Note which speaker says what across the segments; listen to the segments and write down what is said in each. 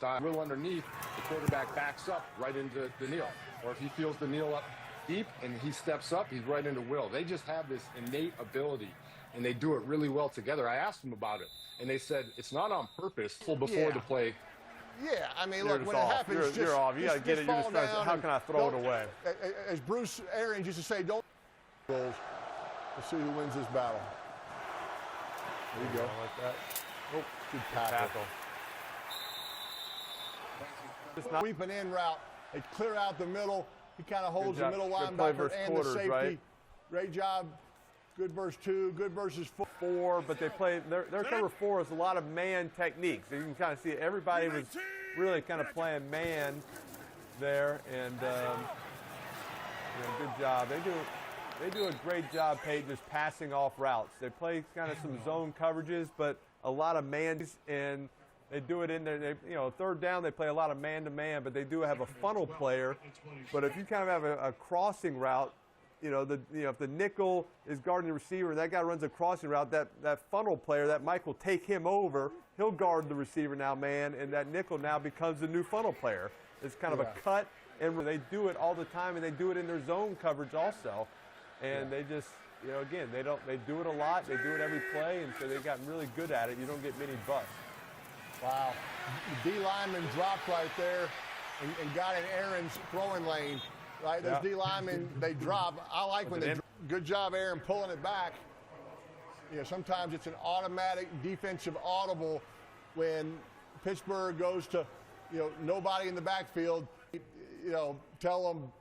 Speaker 1: style. Real underneath, the quarterback backs up right into the kneel. Or if he feels the kneel up deep and he steps up, he's right into will. They just have this innate ability, and they do it really well together. I asked them about it, and they said it's not on purpose before the play.
Speaker 2: Yeah, I mean, look, when it happens,
Speaker 3: you're off. You got to get it. You're just trying to, how can I throw it away?
Speaker 2: As Bruce Arians used to say, don't goals to see who wins this battle. There you go.
Speaker 3: Like that.
Speaker 2: Oh, good tackle. Just not sweep an in route. They clear out the middle. He kind of holds the middle linebacker and the safety. Right? Great job. Good versus 2, good versus 4.
Speaker 3: But they play, their cover 4 is a lot of man techniques. So you can kind of see everybody was really kind of playing man there, and good job. They do a great job, Peyton, just passing off routes. They play kind of some zone coverages, but a lot of man, and they do it in there. Third down, they play a lot of man-to-man, but they do have a funnel player. But if you kind of have a crossing route, if the nickel is guarding the receiver and that guy runs a crossing route, that funnel player, that Mike will take him over. He'll guard the receiver now, man, and that nickel now becomes the new funnel player. It's kind of a cut, and they do it all the time, and they do it in their zone coverage also. And they just, again, they do it a lot. They do it every play, and so they've gotten really good at it. You don't get many busts.
Speaker 2: Wow. The D lineman dropped right there and got in Aaron's throwing lane. Right, those D linemen, they drop. I like when they drop. Good job, Aaron, pulling it back. Sometimes it's an automatic defensive audible when Pittsburgh goes to, nobody in the backfield. Tell them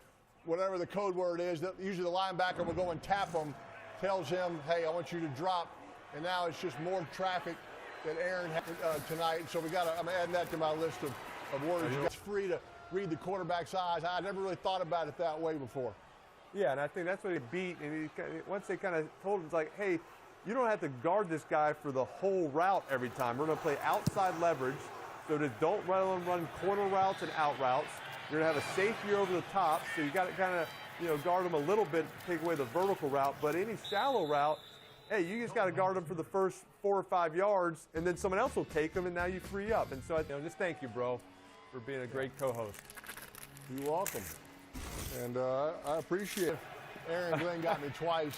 Speaker 2: whatever the code word is. That usually the linebacker will go and tap them, tells him, hey, I want you to drop. And now it's just more traffic that Aaron had tonight. So I'm adding that to my list of words. It's free to read the quarterback's eyes. I never really thought about it that way before.
Speaker 3: Yeah, and I think that's what he beat. And once they kind of told him, it's like, hey, you don't have to guard this guy for the whole route every time. We're going to play outside leverage, so just don't run corner routes and out routes. You're going to have a safety over the top, so you got to kind of guard him a little bit, take away the vertical route. But any shallow route, hey, you just got to guard him for the first 4 or 5 yards, and then someone else will take him, and now you free up. And so, just thank you, bro, for being a great co-host.
Speaker 2: You're welcome. And I appreciate it. Aaron Glenn got me twice.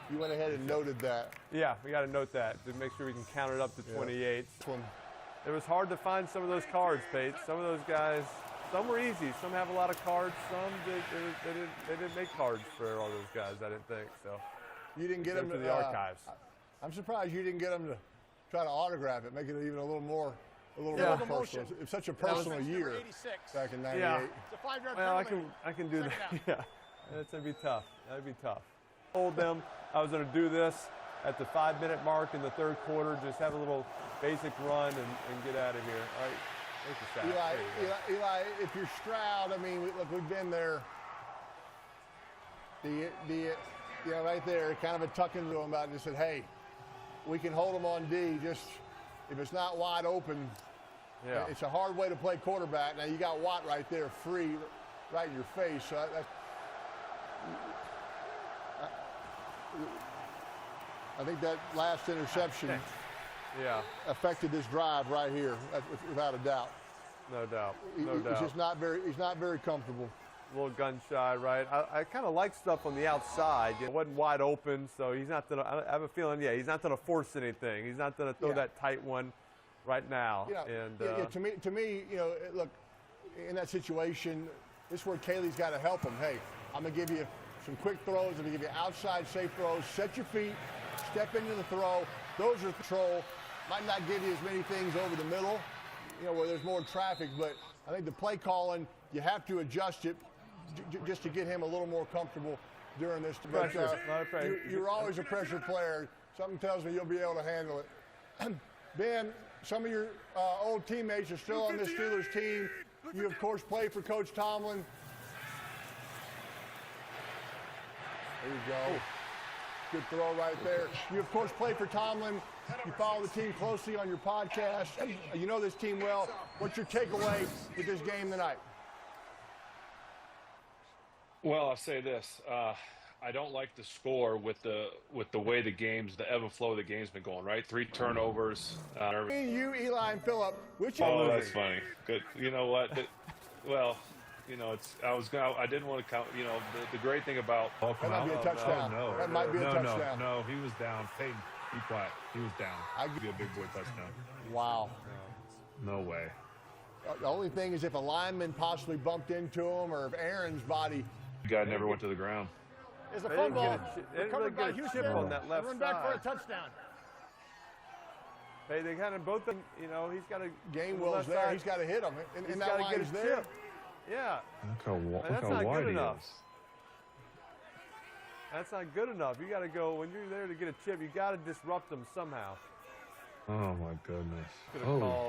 Speaker 2: You went ahead and noted that.
Speaker 3: Yeah, we got to note that to make sure we can count it up to 28. It was hard to find some of those cards, Pate. Some of those guys, some were easy. Some have a lot of cards. Some they didn't make cards for all those guys, I didn't think. So
Speaker 2: you didn't get them
Speaker 3: to the archives.
Speaker 2: I'm surprised you didn't get them to try to autograph it, make it even a little more more personal. It's such a personal year back in '98.
Speaker 3: Yeah. Well, I can do that. Yeah, that's gonna be tough. That'd be tough. I told them I was gonna do this at the 5-minute mark in the third quarter. Just have a little basic run and get out of here. All right.
Speaker 2: Eli, if you're Stroud, I mean, look, we've been there. Right there, kind of a tuck into him about it. Just said, hey, we can hold them on D. Just if it's not wide open, it's a hard way to play quarterback. Now you got Watt right there, free, right in your face. So I think that last interception affected this drive right here, without a doubt.
Speaker 3: No doubt.
Speaker 2: He's just not very comfortable.
Speaker 3: A little gun shy, right? I kind of like stuff on the outside. It wasn't wide open, so he's not gonna. I have a feeling, he's not gonna force anything. He's not gonna throw that tight one right now.
Speaker 2: To me, look, in that situation, this is where Kaylee's got to help him. Hey, I'm gonna give you some quick throws. I'm gonna give you outside safe throws. Set your feet, step into the throw. Those are control. Might not give you as many things over the middle, where there's more traffic, but I think the play calling, you have to adjust it just to get him a little more comfortable during this. You're always a pressure player. Something tells me you'll be able to handle it. Ben, some of your old teammates are still on this Steelers team. You, of course, play for Coach Tomlin. There you go. Good throw right there. You, of course, play for Tomlin. You follow the team closely on your podcast. You know this team well. What's your takeaway with this game tonight?
Speaker 1: Well, I'll say this.
Speaker 4: I don't like the score with the way the ebb and flow of the game's been going. Right, 3 turnovers.
Speaker 2: You, Eli, and Phillip, which you
Speaker 4: Oh,
Speaker 2: losing?
Speaker 4: that's funny. Good. You know what? Well, you know, I didn't want to count. You know, the great thing about
Speaker 2: That might be a touchdown.
Speaker 5: No.
Speaker 2: That might be a touchdown.
Speaker 5: No, he was down. Peyton, be quiet. He was down. Be a big boy touchdown.
Speaker 2: Wow.
Speaker 5: No way.
Speaker 2: The only thing is if a lineman possibly bumped into him or if Aaron's body.
Speaker 4: the guy never went to the ground.
Speaker 6: Is a
Speaker 3: They
Speaker 6: fumble.
Speaker 3: didn't really
Speaker 6: Recovered by
Speaker 3: get a
Speaker 6: Houston.
Speaker 3: chip on that left
Speaker 6: Run back for a
Speaker 3: side.
Speaker 6: touchdown.
Speaker 3: They kind of both, you know, he's got to.
Speaker 2: Gainwell's there. He's got to hit him.
Speaker 3: He's
Speaker 2: And that
Speaker 3: got to get
Speaker 2: line's
Speaker 3: a
Speaker 2: there.
Speaker 3: chip. Yeah.
Speaker 5: Look
Speaker 3: that's
Speaker 5: how
Speaker 3: not
Speaker 5: wide
Speaker 3: good
Speaker 5: he
Speaker 3: enough.
Speaker 5: is.
Speaker 3: That's not good enough. You got to go, when you're there to get a chip, you got to disrupt them somehow.
Speaker 5: Oh, my goodness.
Speaker 3: Could have called